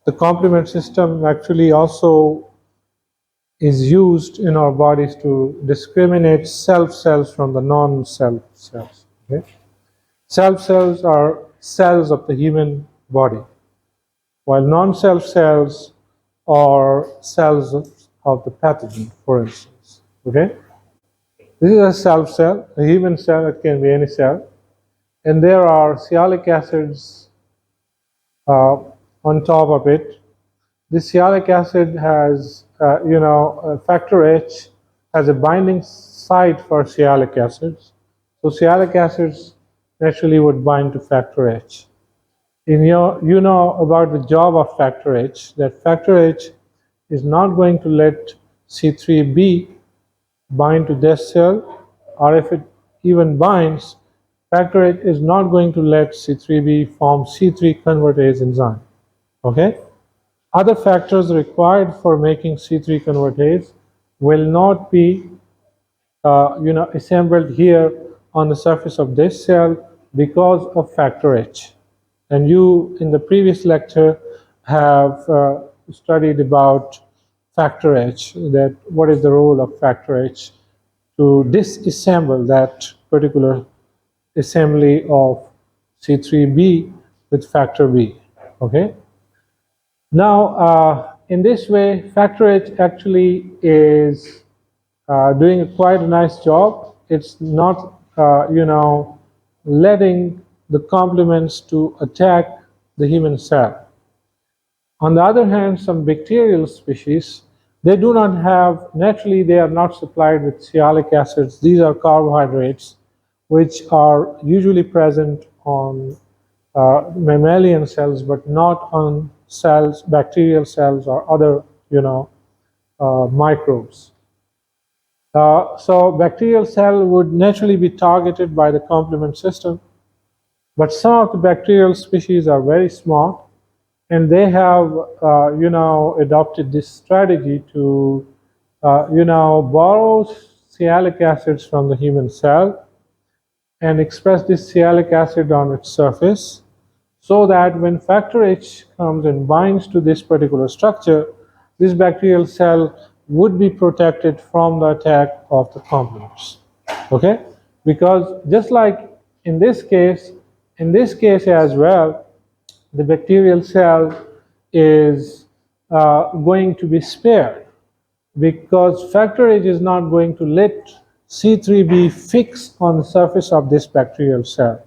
the complement system actually also is used in our bodies to discriminate self cells from the non-self cells. Okay? Self cells are cells of the human body, while non-self cells are cells of the pathogen, for instance. Okay? This is a self cell, a human cell, it can be any cell, and there are sialic acids on top of it. This sialic acid has, factor H has a binding site for sialic acids. So sialic acids naturally would bind to factor H. You know about the job of factor H, that factor H is not going to let C3b bind to this cell, or if it even binds, factor H is not going to let C3b form C3 convertase enzyme. Okay? Other factors required for making C3 convertase will not be assembled here on the surface of this cell because of factor H. And you, in the previous lecture, have studied about factor H, that what is the role of factor H to disassemble that particular assembly of C3b with factor B. Okay? Now, in this way, factor H actually is doing quite a nice job. It's not, letting the complements to attack the human cell. On the other hand, some bacterial species, they do not have, naturally they are not supplied with sialic acids. These are carbohydrates which are usually present on mammalian cells, but not on cells, bacterial cells, or other, microbes. So bacterial cell would naturally be targeted by the complement system, but some of the bacterial species are very smart, and they have, adopted this strategy to, borrow sialic acids from the human cell and express this sialic acid on its surface, so that when factor H comes and binds to this particular structure, this bacterial cell would be protected from the attack of the complements. Okay? Because just like in this case as well, the bacterial cell is going to be spared, because factor H is not going to let C3b fix on the surface of this bacterial cell.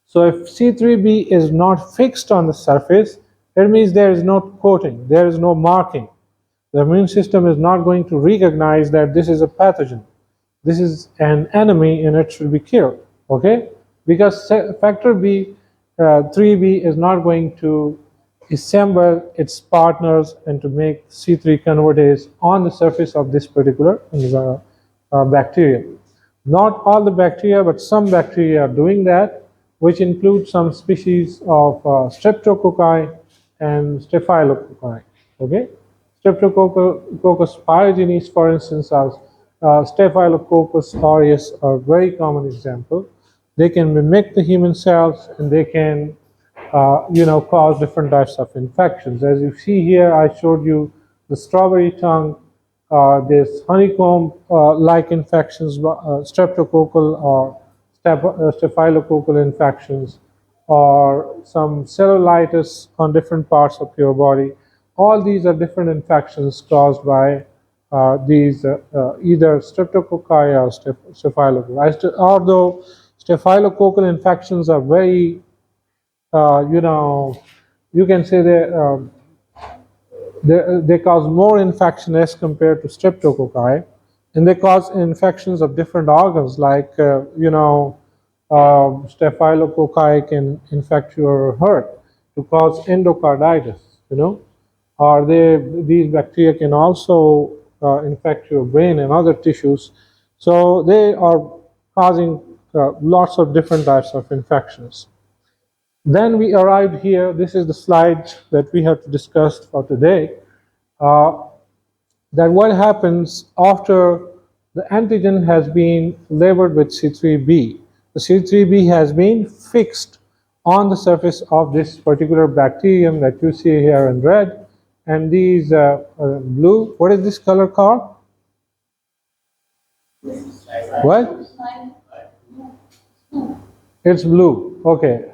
So if C3b is not fixed on the surface, that means there is no coating, there is no marking. The immune system is not going to recognize that this is a pathogen, this is an enemy, and it should be killed. Okay? Because factor B, 3b is not going to assemble its partners and to make C3 convertase on the surface of this particular bacteria. Not all the bacteria, but some bacteria are doing that, which include some species of streptococci and staphylococci. Okay? Streptococcus pyogenes, for instance, or Staphylococcus aureus are a very common example. They can mimic the human cells, and they can, cause different types of infections. As you see here, I showed you the strawberry tongue, this honeycomb-like infections, streptococcal or staphylococcal infections, or some cellulitis on different parts of your body. All these are different infections caused by these either streptococci or staphylococci. Although staphylococcal infections are very, you can say they cause more infection as compared to streptococci, and they cause infections of different organs, like staphylococci can infect your heart to cause endocarditis, or these bacteria can also infect your brain and other tissues. So they are causing lots of different types of infections. Then we arrived here. This is the slide that we have to discuss for today. That what happens after the antigen has been labeled with C3b. The C3b has been fixed on the surface of this particular bacterium that you see here in red, and these blue. What is this color called? What? It's blue. Okay.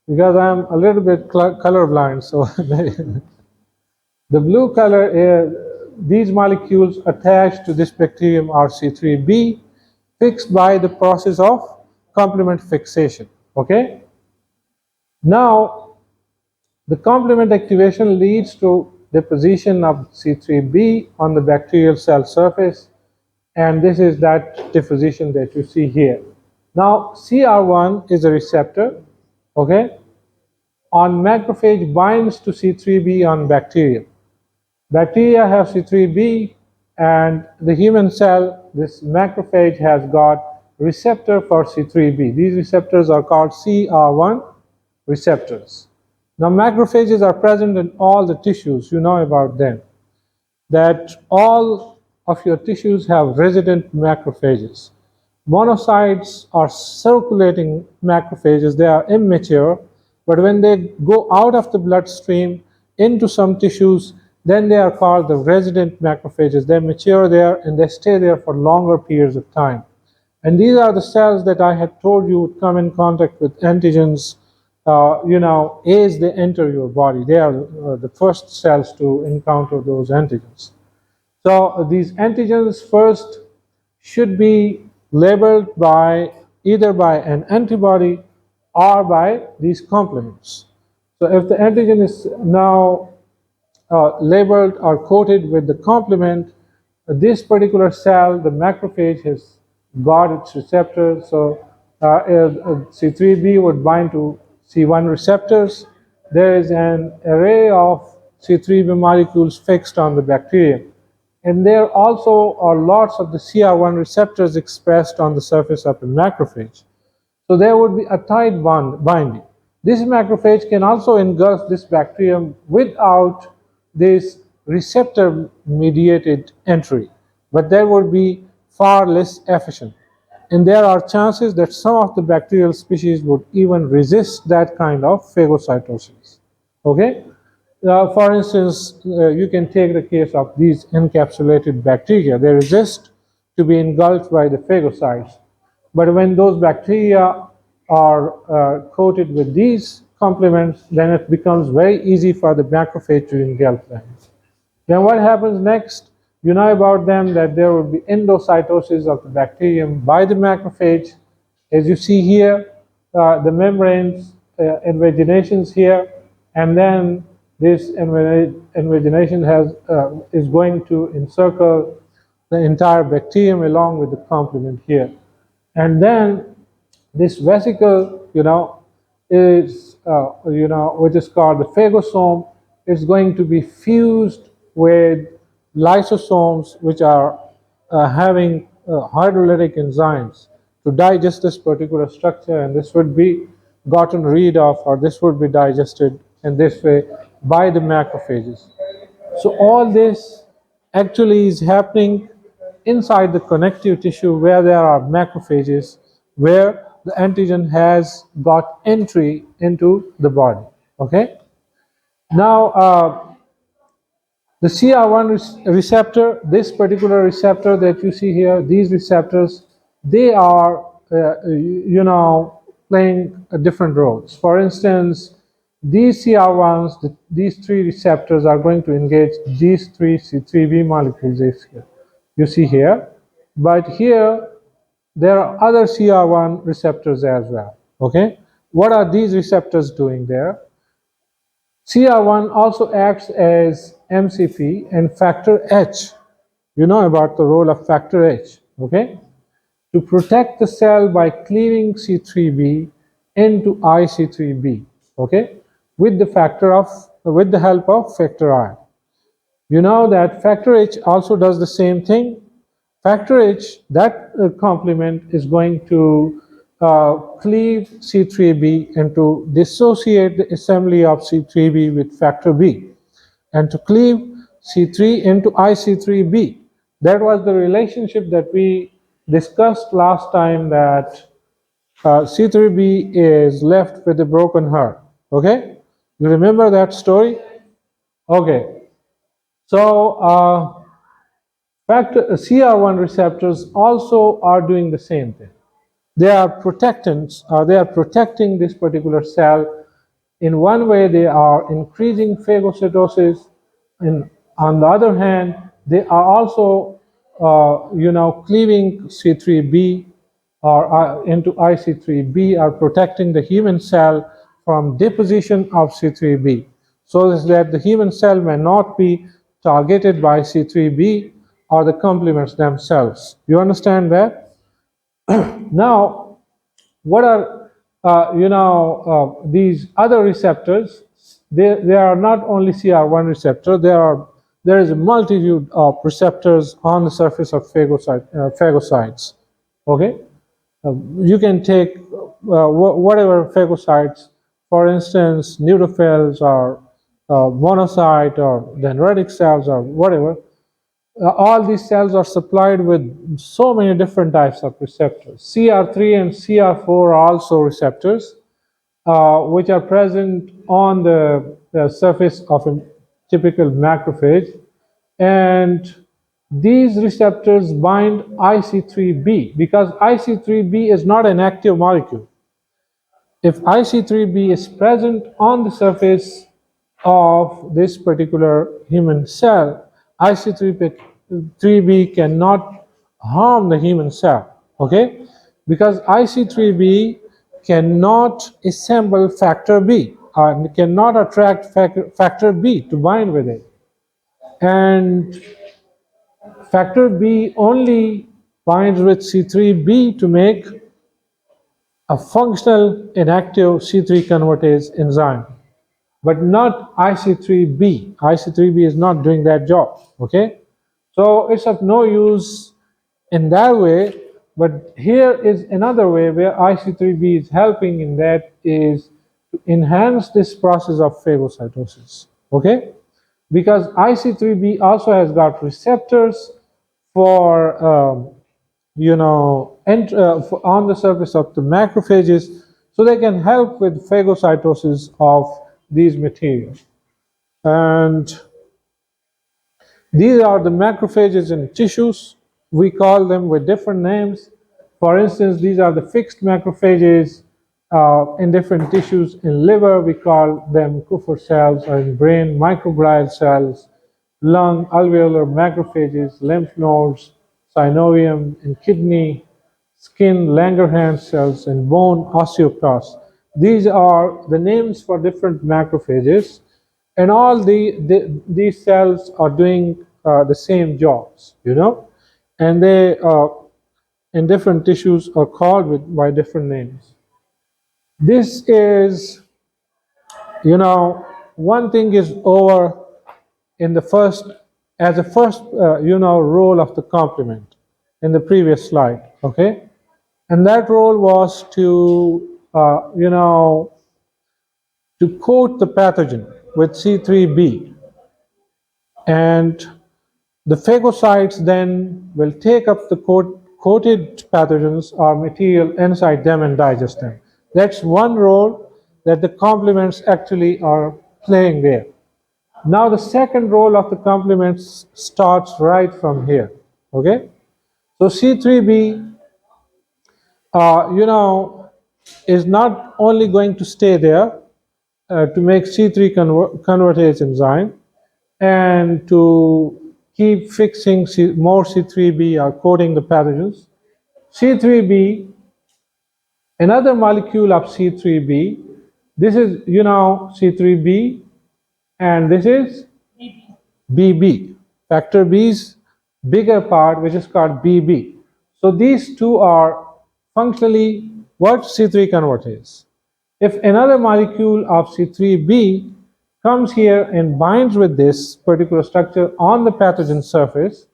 Because I'm a little bit colorblind, so the blue color is these molecules attached to this bacterium are C3b, fixed by the process of complement fixation. Okay. Now, the complement activation leads to deposition of C3b on the bacterial cell surface, and this is that deposition that you see here. Now, CR1 is a receptor, okay? On macrophage binds to C3b on bacteria. Bacteria have C3b, and the human cell, this macrophage, has got receptor for C3b. These receptors are called CR1 receptors. Now, macrophages are present in all the tissues, you know about them, that all of your tissues have resident macrophages. Monocytes are circulating macrophages. They are immature, but when they go out of the bloodstream into some tissues, then they are called the resident macrophages. They mature there and they stay there for longer periods of time. And these are the cells that I had told you would come in contact with antigens, as they enter your body. They are the first cells to encounter those antigens. So these antigens first should be labeled by either by an antibody or by these complements. So if the antigen is now labeled or coated with the complement, this particular cell, the macrophage, has got its receptor. So C3b would bind to C1 receptors. There is an array of C3b molecules fixed on the bacterium. And there also are lots of the CR1 receptors expressed on the surface of a macrophage. So there would be a tight binding. This macrophage can also engulf this bacterium without this receptor-mediated entry, but that would be far less efficient. And there are chances that some of the bacterial species would even resist that kind of phagocytosis. Okay? For instance, you can take the case of these encapsulated bacteria. They resist to be engulfed by the phagocytes. But when those bacteria are coated with these complements, then it becomes very easy for the macrophage to engulf them. Then what happens next? You know about them that there will be endocytosis of the bacterium by the macrophage. As you see here, the membranes, invaginations here, and then this invagination is going to encircle the entire bacterium along with the complement here. And then this vesicle, is, which is called the phagosome, is going to be fused with lysosomes, which are having hydrolytic enzymes to digest this particular structure, and this would be gotten rid of, or this would be digested in this way by the macrophages. So all this actually is happening inside the connective tissue where there are macrophages, where the antigen has got entry into the body. Okay? Now, the CR1 receptor, this particular receptor that you see here, these receptors, they are, playing different roles. For instance, these CR1s, these three receptors are going to engage these three C3b molecules you see here. But here, there are other CR1 receptors as well. Okay? What are these receptors doing there? CR1 also acts as MCP and factor H. You know about the role of factor H, okay? To protect the cell by cleaving C3b into IC3b, okay? With the help of factor I. You know that factor H also does the same thing. Factor H, that complement is going to cleave C3b and to dissociate the assembly of C3b with factor B, and to cleave C3 into IC3b. That was the relationship that we discussed last time, that C3b is left with a broken heart. Okay, you remember that story? Okay, so factor CR1 receptors also are doing the same thing. They are protectants, they are protecting this particular cell. In one way, they are increasing phagocytosis, and on the other hand, they are also, cleaving C3b or into IC3b, are protecting the human cell from deposition of C3b, so that the human cell may not be targeted by C3b or the complements themselves. You understand that? Now, what are these other receptors? They are not only CR1 receptor. There is a multitude of receptors on the surface of phagocytes. Okay, you can take whatever phagocytes, for instance, neutrophils or monocyte or dendritic cells or whatever. All these cells are supplied with so many different types of receptors. CR3 and CR4 are also receptors, which are present on the surface of a typical macrophage. And these receptors bind IC3b, because IC3b is not an active molecule. If IC3b is present on the surface of this particular human cell, IC3b cannot harm the human cell, okay? Because IC3b cannot assemble factor B, cannot attract factor B to bind with it. And factor B only binds with C3b to make a functional inactive C3 convertase enzyme, but not IC3b. IC3b is not doing that job, okay? So it's of no use in that way, but here is another way where IC3b is helping, in that is to enhance this process of phagocytosis, okay? Because IC3b also has got receptors for on the surface of the macrophages, so they can help with phagocytosis of these materials. And these are the macrophages in tissues. We call them with different names. For instance, these are the fixed macrophages in different tissues. In liver, we call them Kupffer cells, or in brain, microglial cells. Lung, alveolar macrophages. Lymph nodes, synovium. In kidney, skin, Langerhans cells. And bone, osteoclasts. These are the names for different macrophages. And all these cells are doing the same jobs, and they in different tissues are called by different names. This is, one thing is over in the first, as a first, role of the complement in the previous slide, okay? And that role was to, to coat the pathogen with C3b. And the phagocytes then will take up the coated pathogens or material inside them and digest them. That's one role that the complements actually are playing there. Now the second role of the complements starts right from here, okay? So C3b, is not only going to stay there to make C3 convertase enzyme and to keep fixing more C3b or coating the pathogens. C3b, another molecule of C3b, this is, C3b, and this is BB, factor B's bigger part, which is called BB. So these two are functionally what? C3 convertase. If another molecule of C3b comes here and binds with this particular structure on the pathogen surface,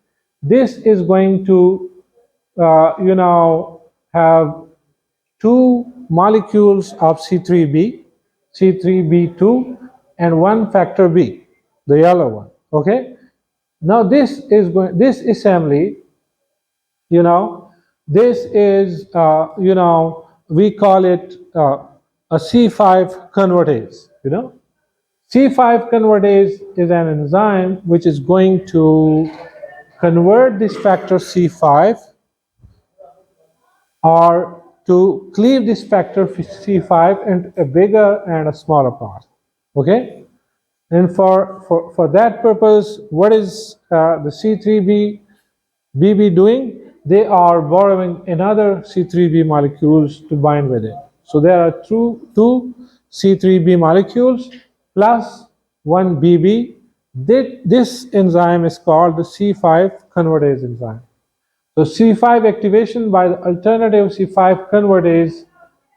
this is going to, have two molecules of C3b, C3b2, and one factor B, the yellow one, okay? Now this assembly, this is, we call it a C5 convertase. C5 convertase is an enzyme which is going to convert this factor C5 or to cleave this factor C5 into a bigger and a smaller part. Okay? And for that purpose, what is the C3b BB doing? They are borrowing another C3b molecules to bind with it. So there are two C3b molecules plus one BB. This enzyme is called the C5 convertase enzyme. So C5 activation by the alternative C5 convertase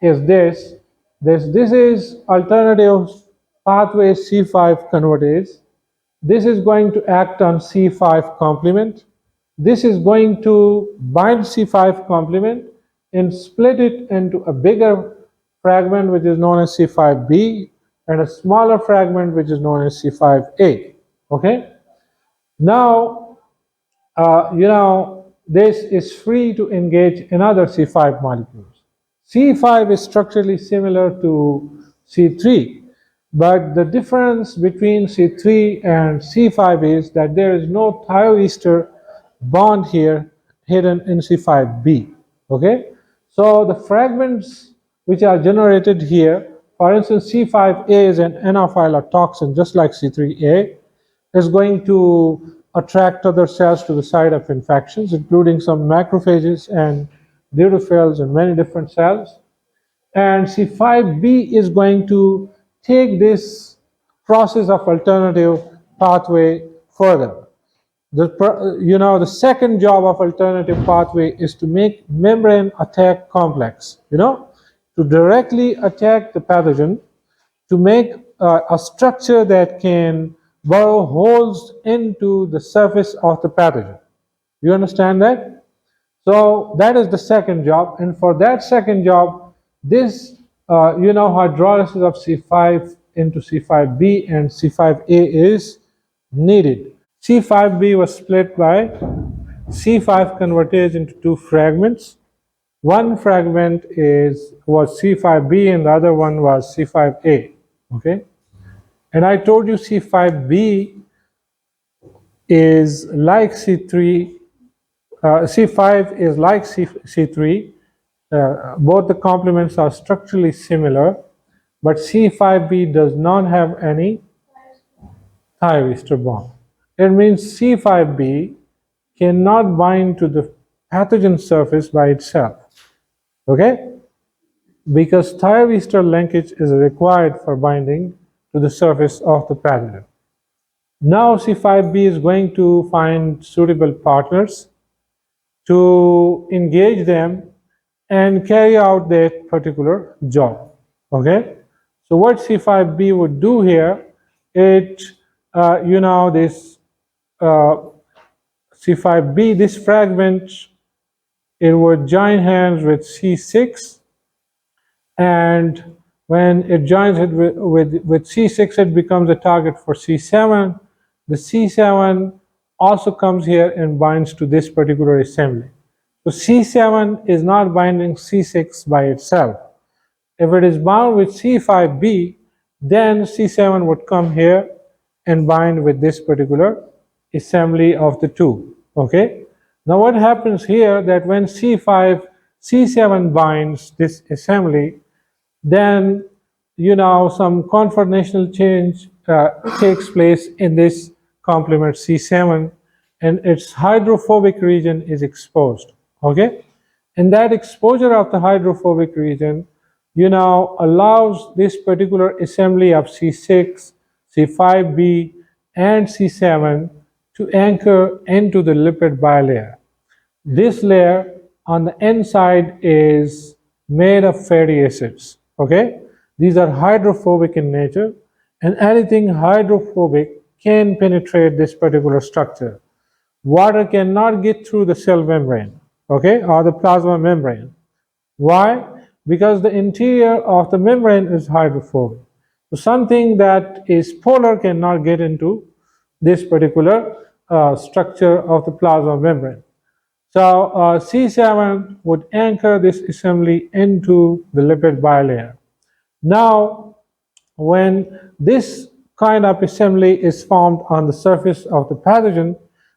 is this. This is alternative pathway C5 convertase. This is going to act on C5 complement. This is going to bind C5 complement and split it into a bigger fragment which is known as C5b and a smaller fragment which is known as C5a. Okay? Now, this is free to engage another C5 molecules. C5 is structurally similar to C3, but the difference between C3 and C5 is that there is no thioester bond here hidden in C5b. Okay, so the fragments which are generated here, for instance, C5a is an enophile or toxin, just like C3a, is going to attract other cells to the site of infections, including some macrophages and neutrophils and many different cells. And C5b is going to take this process of alternative pathway further. The second job of alternative pathway is to make membrane attack complex, to directly attack the pathogen, to make a structure that can burrow holes into the surface of the pathogen. You understand that? So that is the second job, and for that second job, this hydrolysis of C5 into C5b and C5a is needed. C5b was split by C5 convertase into two fragments. One fragment was C5b and the other one was C5a. Okay, and I told you C5b is like C3. C5 is like C3. Both the complements are structurally similar, but C5b does not have any thioester bond. It means C5b cannot bind to the pathogen surface by itself. Okay? Because thioester linkage is required for binding to the surface of the pathogen. Now C5b is going to find suitable partners to engage them and carry out that particular job. Okay? So what C5b would do here, this C5b, this fragment, it would join hands with C6, and when it joins it with C6, it becomes a target for C7. The C7 also comes here and binds to this particular assembly. So C7 is not binding C6 by itself. If it is bound with C5b, then C7 would come here and bind with this particular assembly of the two. Okay? Now what happens here, that when C7 binds this assembly, then some conformational change takes place in this complement C7, and its hydrophobic region is exposed. Okay, and that exposure of the hydrophobic region allows this particular assembly of C6, C5b and C7 to anchor into the lipid bilayer. This layer on the inside is made of fatty acids. Okay, these are hydrophobic in nature, and anything hydrophobic can penetrate this particular structure. Water cannot get through the cell membrane, okay, or the plasma membrane. Why? Because the interior of the membrane is hydrophobic. So something that is polar cannot get into this particular structure of the plasma membrane. So C7 would anchor this assembly into the lipid bilayer. Now, when this kind of assembly is formed on the surface of the pathogen,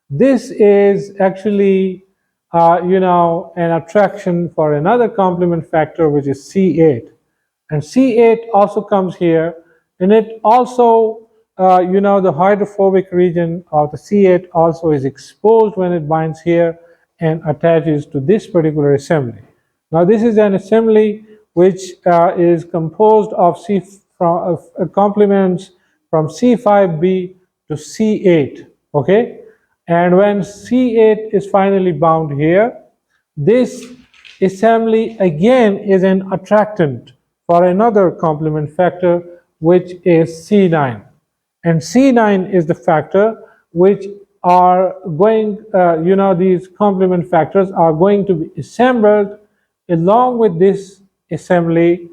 this is actually, an attraction for another complement factor, which is C8. And C8 also comes here, and it also, the hydrophobic region of the C8 also is exposed when it binds here and attaches to this particular assembly. Now, this is an assembly which is composed of complements from C5b to C8, okay? And when C8 is finally bound here, this assembly again is an attractant for another complement factor, which is C9. And C9 is the factor which are going, these complement factors are going to be assembled along with this assembly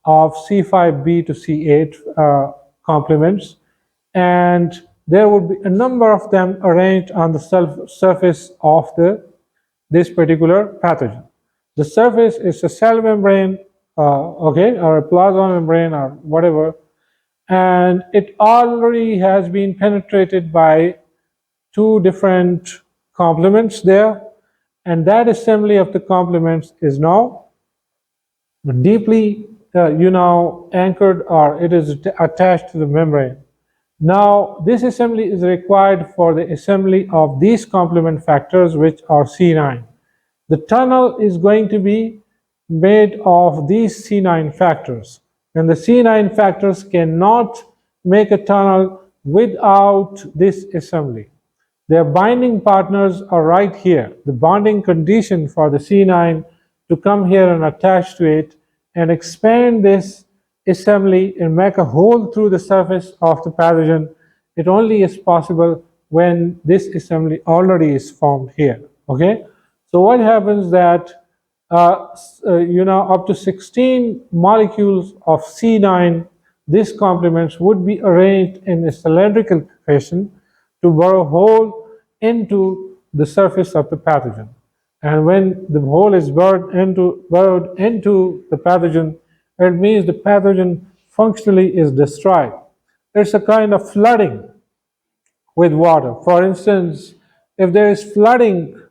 of C5b to C8 complements, and there would be a number of them arranged on the surface of this particular pathogen. The surface is a cell membrane, or a plasma membrane, or whatever, and it already has been penetrated by two different complements there, and that assembly of the complements is now deeply, anchored, or it is attached to the membrane. Now, this assembly is required for the assembly of these complement factors, which are C9. The tunnel is going to be made of these C9 factors, and the C9 factors cannot make a tunnel without this assembly. Their binding partners are right here. The bonding condition for the C9 to come here and attach to it and expand this assembly and make a hole through the surface of the pathogen, it only is possible when this assembly already is formed here, okay? So what happens that, up to 16 molecules of C9, these complements would be arranged in a cylindrical fashion to bore a hole into the surface of the pathogen. And when the hole is burrowed into the pathogen, it means the pathogen functionally is destroyed. It's a kind of flooding with water. For instance, if there is flooding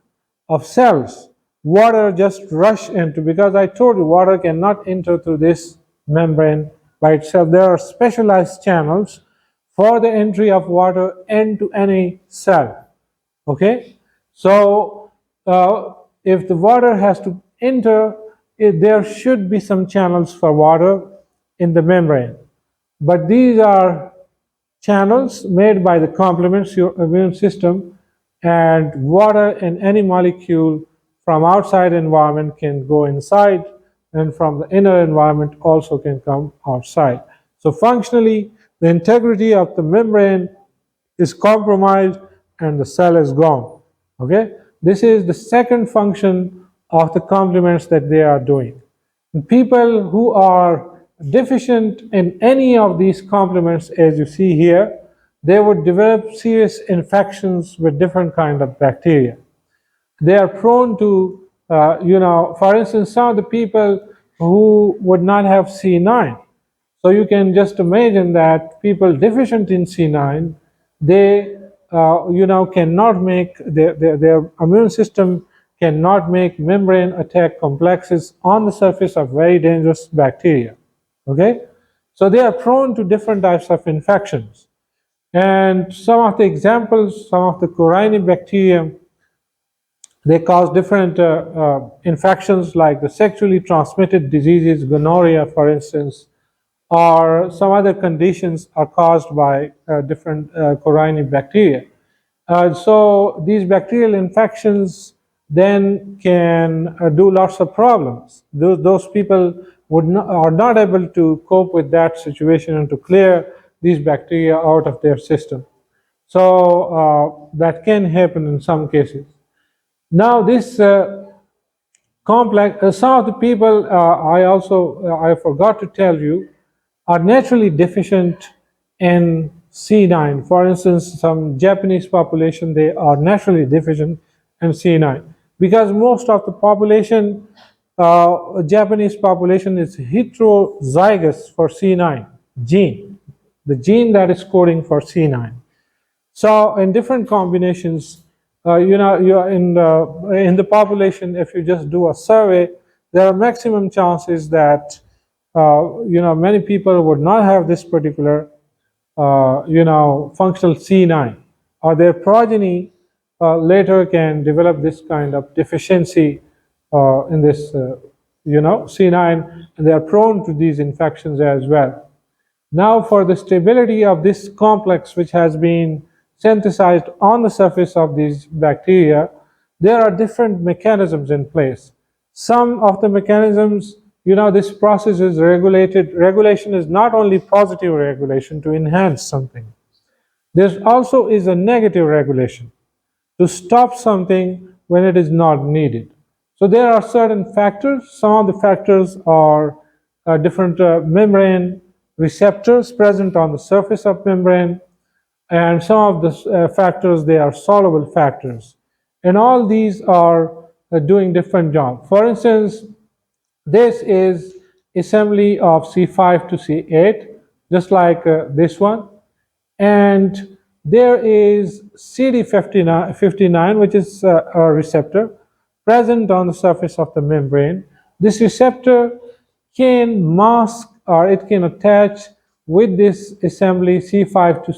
of cells, water just rush into, because I told you water cannot enter through this membrane by itself. There are specialized channels for the entry of water into any cell, okay? So if the water has to enter, there should be some channels for water in the membrane. But these are channels made by the complements, your immune system, and water in any molecule from outside environment can go inside, and from the inner environment also can come outside. So functionally, the integrity of the membrane is compromised and the cell is gone, okay? This is the second function of the complements that they are doing. And people who are deficient in any of these complements, as you see here, they would develop serious infections with different kind of bacteria. They are prone to, for instance, some of the people who would not have C9. So you can just imagine that people deficient in C9, they, cannot make, their immune system cannot make membrane attack complexes on the surface of very dangerous bacteria, okay? So they are prone to different types of infections. And some of the examples, some of the Corynebacterium, they cause different infections like the sexually transmitted diseases, gonorrhea, for instance, or some other conditions are caused by different Corynebacteria. So these bacterial infections then can do lots of problems. Those people are not able to cope with that situation and to clear these bacteria out of their system. So that can happen in some cases. Now this complex, some of the people I forgot to tell you, are naturally deficient in C9. For instance, some Japanese population, they are naturally deficient in C9. because most of the population, Japanese population, is heterozygous for C9 gene, the gene that is coding for C9. So in different combinations, you're in the population, if you just do a survey, there are maximum chances that many people would not have this particular functional C9, or their progeny later can develop this kind of deficiency in this C9, and they are prone to these infections as well. Now, for the stability of this complex, which has been synthesized on the surface of these bacteria, there are different mechanisms in place. Some of the mechanisms, this process is regulated. Regulation is not only positive regulation to enhance something. There also is a negative regulation to stop something when it is not needed. So there are certain factors. Some of the factors are different membrane receptors present on the surface of membrane, and some of the factors, they are soluble factors. And all these are doing different jobs. For instance, this is assembly of C5 to C8, just like this one. And there is CD59, which is a receptor present on the surface of the membrane. This receptor can mask, or it can attach with this assembly C5 to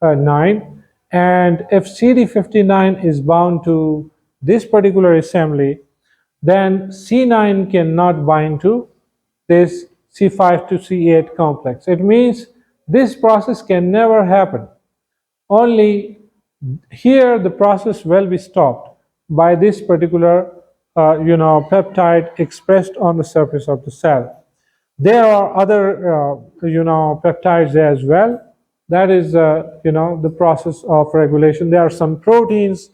C9. And if CD59 is bound to this particular assembly, then C9 cannot bind to this C5 to C8 complex. It means this process can never happen. Only here the process will be stopped by this particular peptide expressed on the surface of the cell. There are other peptides as well. That is the process of regulation. There are some proteins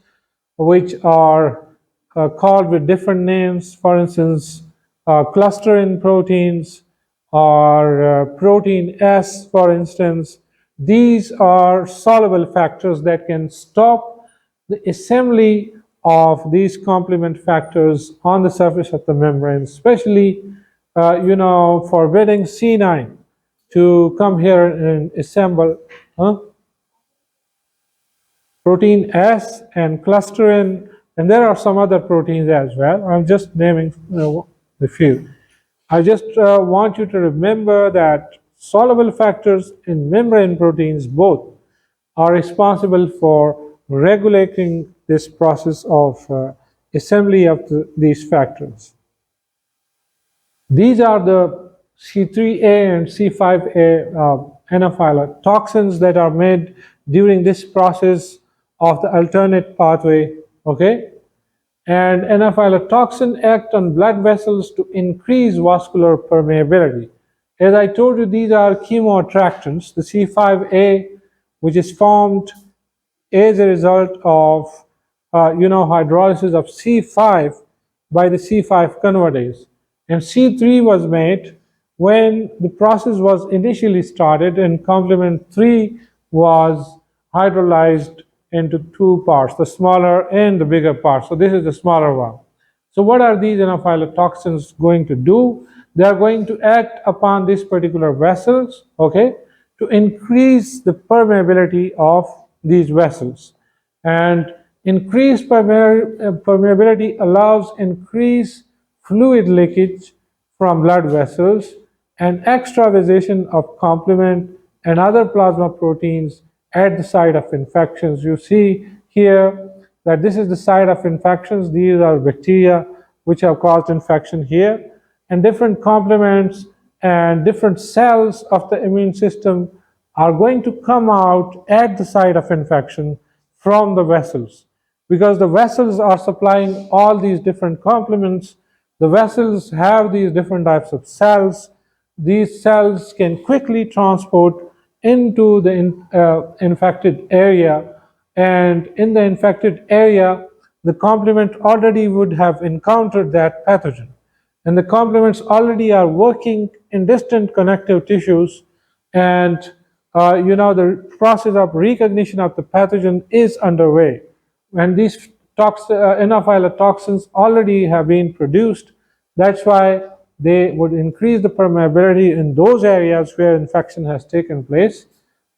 which are called with different names. For instance, clusterin proteins, or protein S, for instance. These are soluble factors that can stop the assembly of these complement factors on the surface of the membrane, especially forbidding C9 to come here and assemble protein S and clusterin, and there are some other proteins as well. I'm just naming the few. I just want you to remember that soluble factors in membrane proteins both are responsible for regulating this process of assembly of these factors. These are the C3A and C5A anaphylotoxins that are made during this process of the alternate pathway, okay? And anaphylotoxin act on blood vessels to increase vascular permeability. As I told you, these are chemoattractants. The C5A, which is formed as a result of hydrolysis of C5 by the C5 convertase. And C3 was made when the process was initially started, and complement 3 was hydrolyzed into two parts, the smaller and the bigger part. So this is the smaller one. So what are these anaphylotoxins going to do? They are going to act upon these particular vessels, okay, to increase the permeability of these vessels. And increased permeability allows increased fluid leakage from blood vessels and extravasation of complement and other plasma proteins at the site of infections. You see here that this is the site of infections. These are bacteria which have caused infection here, and different complements and different cells of the immune system are going to come out at the site of infection from the vessels, because the vessels are supplying all these different complements. The vessels have these different types of cells. These cells can quickly transport into the infected area, and in the infected area, the complement already would have encountered that pathogen, and the complements already are working in distant connective tissues, and the process of recognition of the pathogen is underway. When these anaphylotoxins already have been produced. That's why they would increase the permeability in those areas where infection has taken place.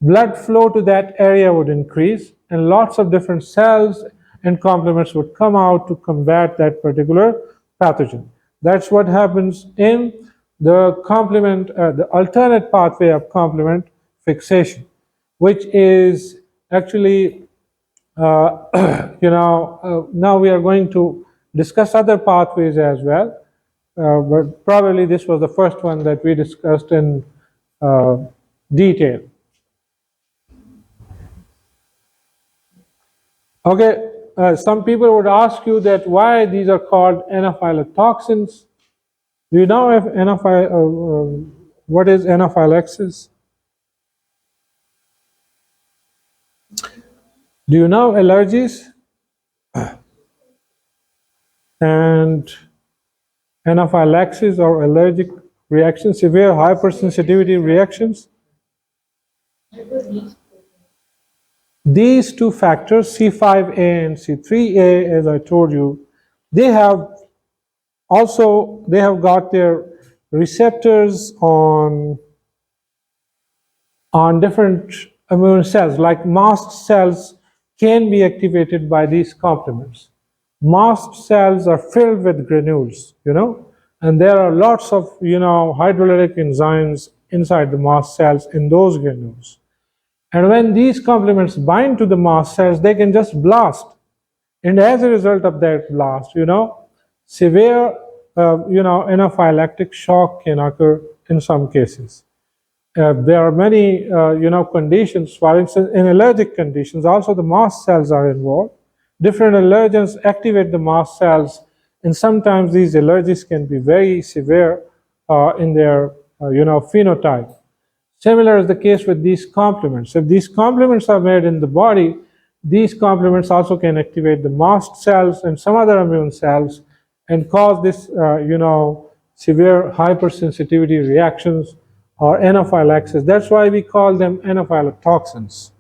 Blood flow to that area would increase, and lots of different cells and complements would come out to combat that particular pathogen. That's what happens in the complement, the alternate pathway of complement fixation, which is actually, now we are going to discuss other pathways as well, but probably this was the first one that we discussed in detail. Okay, some people would ask you that why these are called anaphylotoxins. Do you know if what is anaphylaxis? Do you know allergies and anaphylaxis or allergic reactions, severe hypersensitivity reactions? These two factors, C5a and C3a, as I told you, they have got their receptors on different immune cells, like mast cells can be activated by these complements. Mast cells are filled with granules, and there are lots of, hydrolytic enzymes inside the mast cells in those granules. And when these complements bind to the mast cells, they can just blast. And as a result of that blast, severe, anaphylactic shock can occur in some cases. There are many, conditions. For instance, in allergic conditions, also the mast cells are involved. Different allergens activate the mast cells, and sometimes these allergies can be very severe in their, phenotype. Similar is the case with these complements. If these complements are made in the body, these complements also can activate the mast cells and some other immune cells and cause this, severe hypersensitivity reactions or anaphylaxis. That's why we call them anaphylotoxins.